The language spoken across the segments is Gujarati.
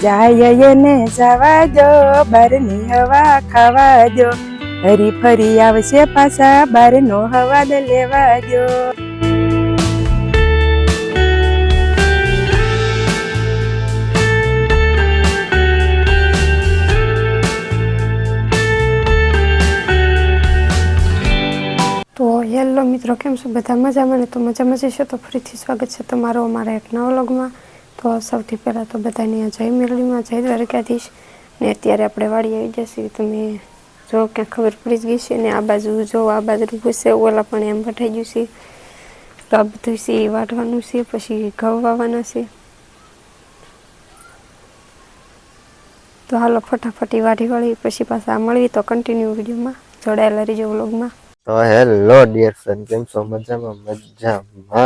જાય એને જવા દો, બારની હવા ખાવા દો, હરી ફરી આવશે પાછા, બારનો હવાદ લેવા દો. તો હેલો મિત્રો, કેમ છો બધા? મજામાં ને? તો મજામાં જશો તો ફરીથી સ્વાગત છે તમારો અમારા એક નવા વ્લોગમાં. તો સૌથી પહેલાં તો બધાની જય મેરડીમાં, જય દ્વારકાધીશ. ને અત્યારે આપણે વાડી આવી જશે, તમે જો ક્યાં ખબર પડી જ ગઈ છે. ને આ બાજુ જો, આ બાજુ ઘૂસે ઓલા પણ એમ વઢાઈ ગયું છે. તો આ બધું છે એ વાઢવાનું છે, પછી ઘઉં વાવવાના છે. તો હાલો ફટાફટી વાઢી વળી પછી પાછા મળવી. તો કન્ટિન્યુ વિડીયોમાં જોડાયેલા રહીજો વ્લોગમાં. તો હેલો ડિયર ફ્રેન્ડ, કેમ છો? મજામાં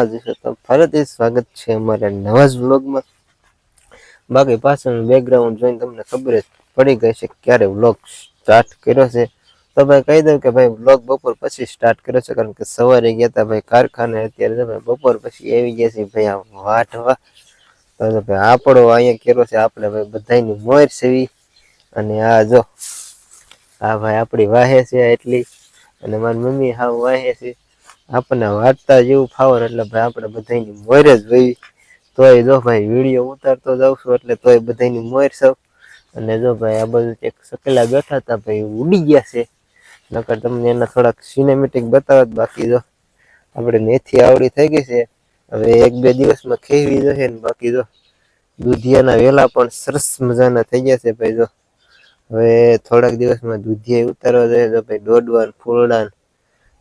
જશો તો ફરીથી સ્વાગત છે અમારા નવા જ વ્લોગમાં. બાકી પાછળનું બેકગ્રાઉન્ડ જોઈને તમને ખબર જ પડી ગઈ છે ક્યારે વ્લોગ સ્ટાર્ટ કર્યો છે. તો ભાઈ કહી દઉં કે ભાઈ વ્લોગ બપોર પછી સ્ટાર્ટ કર્યો છે, કારણ કે સવારે ગયા હતા ભાઈ કારખાને, અત્યારે બપોર પછી આવી ગયા છે ભાઈ આ વાઢવા. તો ભાઈ આપણો અહીંયા કર્યો છે આપણે ભાઈ બધાની મોર સેવી. અને આ જો આ ભાઈ આપણી વાહે છે એટલી, અને મારી મમ્મી હાવ વાહે છે. આપણને વાંચતા જેવું ફાવર એટલે ભાઈ આપણે બધાની મોર જ જોઈ. તોય જો ભાઈ વિડીયો ઉતારતો જાઉં છું એટલે તોય બધાની મોર સૌ. અને જો ભાઈ આ બધું એક સકેલા બેઠા હતા ભાઈ ઉડી ગયા છે. નકર તમને એના થોડાક સિનેમેટિક બતાવત. બાકી જો આપણે મેથી આવડી થઈ ગઈ છે, હવે 1-2 દિવસમાં ખેવી જશે ને. બાકી જો દૂધિયાના વેલા પણ સરસ મજાના થઈ ગયા છે ભાઈ. જો હવે થોડાક દિવસમાં દૂધિયા ઉતારવા જાય તો ભાઈ દોડવા ફૂલડા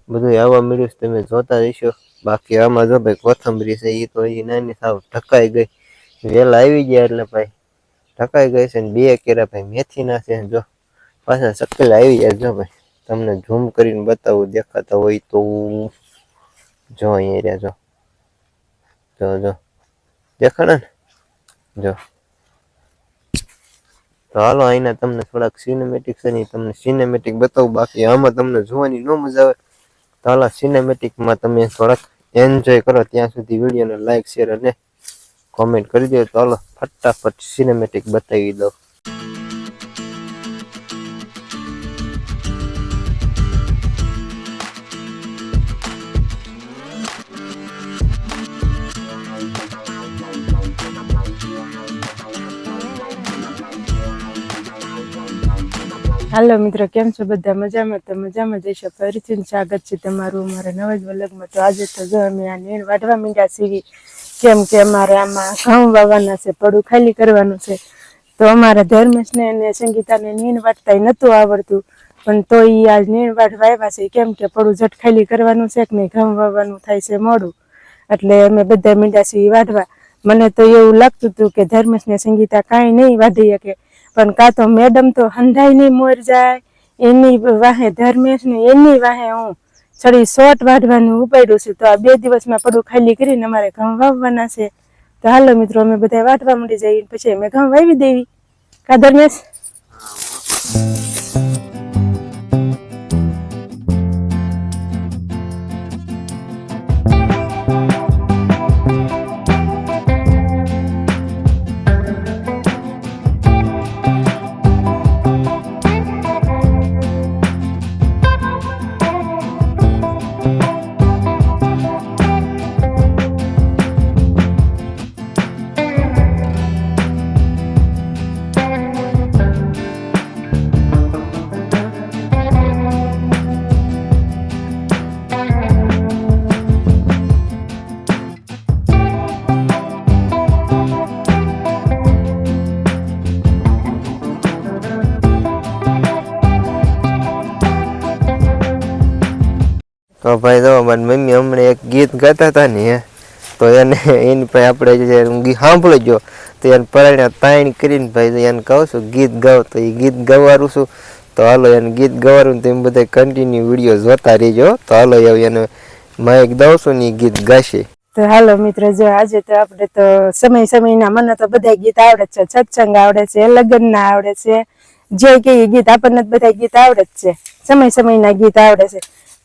બધું આવવા મળ્યું છે, તમે જોતા જઈશો. બાકી આમાં જો ભાઈ કોથમરી છે એ તો એ નાની સાવ ઢકાઈ ગઈ, વેલા આવી ગયા એટલે ભાઈ ઢકાઈ ગઈ છે. ને 2 કેરા ભાઈ મેથી ના છે. જો પાછા સકેલા આવી જાય. જો ભાઈ તમને ઝૂમ કરીને બતાવું, દેખાતા હોય તો જો અહીંયા રહ્યા. જો દેખાડે ને? જો તો હાલો અહીંના તમને થોડાક સિનેમેટિક છે ને તમને સિનેમેટિક બતાવું. બાકી આમાં તમને જોવાની ન મજા આવે તો હાલો સિનેમેટિકમાં તમે થોડાક એન્જોય કરો. ત્યાં સુધી વિડીયોને લાઈક, શેર અને કોમેન્ટ કરી દો. તો હાલો ફટાફટ સિનેમેટિક બતાવી દો. હાલો મિત્રો, કેમ છો બધા? મજામાં? તો મજામાં જઈશો ફરીથી સ્વાગત છે તમારું અમારા નવા જ વ્લોગમાં. તો આજે તો જો અમે આ નીણ વાઢવા માંડ્યા છીએ, કેમ કે અમારે આમાં ઘઉં વાવવાના છે, પડું ખાલી કરવાનું છે. તો અમારા ધર્મેશને અને સંગીતાને નીણ વાટતા નહોતું આવડતું, પણ તો એ આજ નીણ વાઢવા આવ્યા છે. કેમ કે પડું ઝટ ખાલી કરવાનું છે કે નહીં, ઘઉં વાવવાનું થાય છે મોડું, એટલે અમે બધા માંડ્યા છીએ વાઢવા. મને તો એવું લાગતું હતું કે ધર્મેશ ને સંગીતા કાંઈ નહીં વાઢી શકે, પણ કાં તો મેડમ તો હંધાઈ નહીં મોર જાય, એની વાહે ધર્મેશ ને એની વાહે હું છડી શોર્ટ વાઢવાનું ઉપાડ્યું છે. તો આ 2 દિવસમાં પડું ખાલી કરીને અમારે ઘઉં વાવવાના છે. તો હાલો મિત્રો, અમે બધા વાઢવા મળી જઈએ, પછી અમે ઘઉં વાવી દેવી. કા ધર્મેશ? તો ભાઈ જો મારી મમ્મી હમણાં એક ગીત ગાતા હતા ને, તો એને એની પાસે આપણે જે ગીત સાંભળી ગયો તો એને પરાણે તાણ કરીને ભાઈ એને કહું છું ગીત ગાવ. તો એ ગીત ગવારું છું. તો હાલો એને ગીત ગવારું, તમે બધા કન્ટિન્યુ વિડીયો જોતા રહીજો. તો હાલો એને માઇક દઉં છું ને એ ગીત ગાશે. તો હાલો મિત્રો, જો આજે તો આપણે તો સમયના મને તો બધા ગીત આવડે છે, સત્સંગ આવડે છે, લગ્નના આવડે છે, જે કે ગીત આપણને બધા ગીત આવડે જ છે, સમયના ગીત આવડે છે.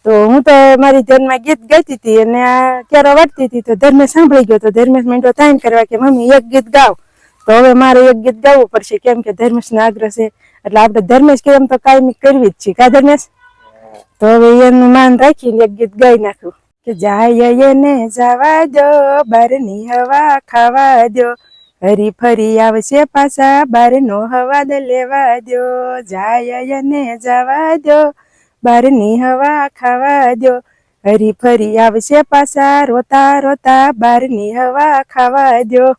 તો હું તો મારી ધ્યાનમાં ગીત ગાતી હતી અને આ ક્યારો વાટતી હતી. તો ધર્મેશ સાંભળી ગયો. તો ધર્મેશ માંડ્યો તાણ કરવા કે મમ્મી એક ગીત ગાવ. તો હવે મારે એક ગીત ગાવું પડશે, કેમ કે ધર્મેશનો આગ્રહ છે એટલે આપણે ધર્મેશ કે એમ તો કાયમી કરવી જ છે કા ધર્મેશ? તો હવે એનું માન રાખીને એક ગીત ગાઈ નાખું કે જાય એને જવા દો, બારની હવા ખાવા દો, હરી ફરી આવશે પાછા, બારનો હવાદ લેવા દો. જાય એને જવા દો, બારની હવા ખાવા દો, હરી ફરી આવશે પાછા, રોતા રોતા બારની હવા ખાવા દો.